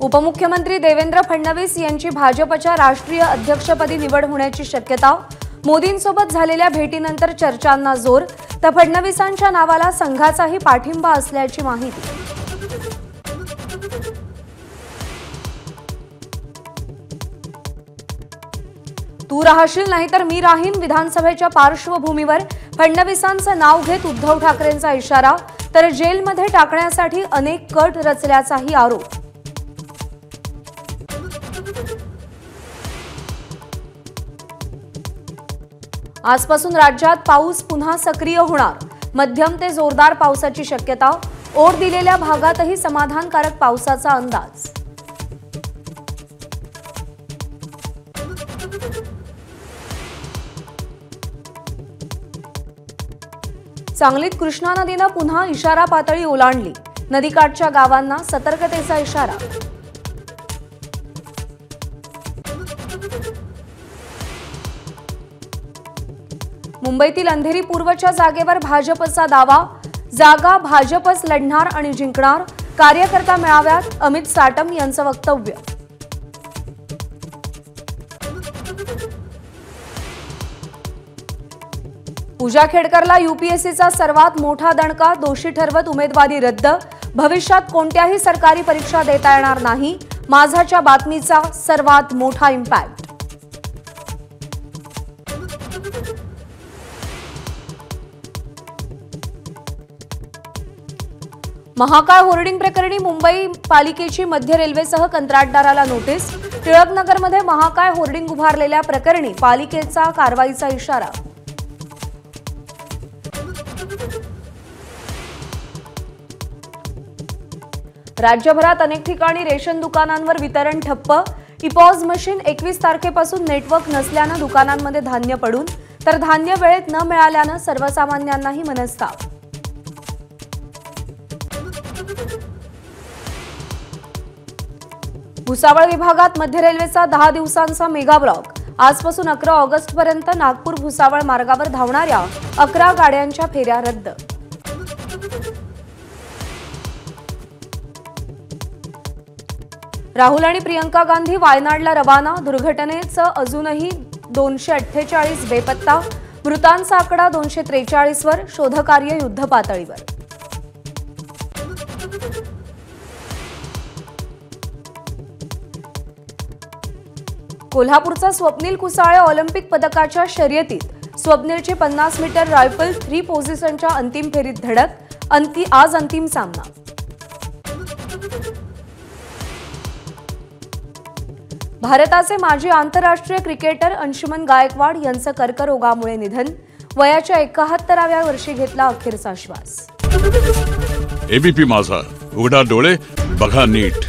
उपमुख्यमंत्री देवेंद्र फडणवीस यांची भाजपच्या राष्ट्रीय अध्यक्षपदी निवड होण्याची शक्यता। मोदींसोबत झालेल्या भेटीनंतर चर्चांना जोर, तर फडणवीसांच्या नावाला संघाचाही पाठिंबा असल्याची माहिती। तू राहशील नाहीतर मी राहीन विधानसभेच्या पार्श्वभूमीवर फडणवीसांचं नाव घेत उद्धव ठाकरेंचा इशारा, तर जेलमध्ये टाकण्यासाठी अनेक कट रचल्याचाही आरोप। आजपासून राज्यात पाऊस पुन्हा सक्रिय होणार, मध्यम ते जोरदार पावसाची शक्यता। ओढ दिलेल्या भागातही समाधानकारक पावसाचा अंदाज। सांगलीत कृष्णा नदीनं पुन्हा इशारा पातळी ओलांडली, नदीकाठच्या गावांना सतर्कतेचा इशारा। मुंबईतील अंधेरी पूर्वच्या जागेवर भाजपचा दावा, जागा भाजपच लढणार आणि जिंकणार। कार्यकर्ता मेळाव्यात अमित साटम यांचं वक्तव्य। पूजा खेडकरला यूपीएससीचा सर्वात मोठा दणका, दोषी ठरवत उमेदवारी रद्द। भविष्यात कोणत्याही सरकारी परीक्षा देता येणार नाही, माझाच्या बातमीचा सर्वात मोठा इम्पॅक्ट। महाकाळ होर्डिंग प्रकरणी मुंबई पालिकेची मध्य रेल्वेसह कंत्राटदाराला नोटीस। टिळकनगरमध्ये महाकाळ होर्डिंग उभारलेल्या प्रकरणी पालिकेचा कारवाईचा इशारा। राज्यभरात अनेक ठिकाणी रेशन दुकानांवर वितरण ठप्प। इपॉज मशीन 21 तारखेपासून नेटवर्क नसल्यानं दुकानांमध्ये धान्य पडून, तर धान्य वेळेत न मिळाल्यानं सर्वसामान्यांनाही मनस्ताप। भुसावळ विभागात मध्य रेल्वेचा 10 दिवसांचा मेगा ब्लॉक। आजपासून 11 ऑगस्टपर्यंत नागपूर भुसावळ मार्गावर धावणाऱ्या 11 गाड्यांच्या फेऱ्या रद्द। राहुल आणि प्रियंका गांधी वायनाडला रवाना। दुर्घटनेचं अजूनही 248 बेपत्ता, मृतांचा आकडा 243 वर। शोधकार्य युद्धपातळीवर। कोल्हापूरचा स्वप्नील कुसाळे ऑलिम्पिक पदकाच्या शर्यतीत। स्वप्नीलची 50 मीटर रायफल 3 पोझिशनच्या अंतिम फेरीत धडक। आज अंतिम सामना। भारताचे माजी आंतरराष्ट्रीय क्रिकेटर अंशुमन गायकवाड यांचं कर्करोगामुळे निधन। वयाच्या 71व्या वर्षी घेतला अखेरचा श्वास। एबीपी माझा, उघडा डोळे बघा नीट।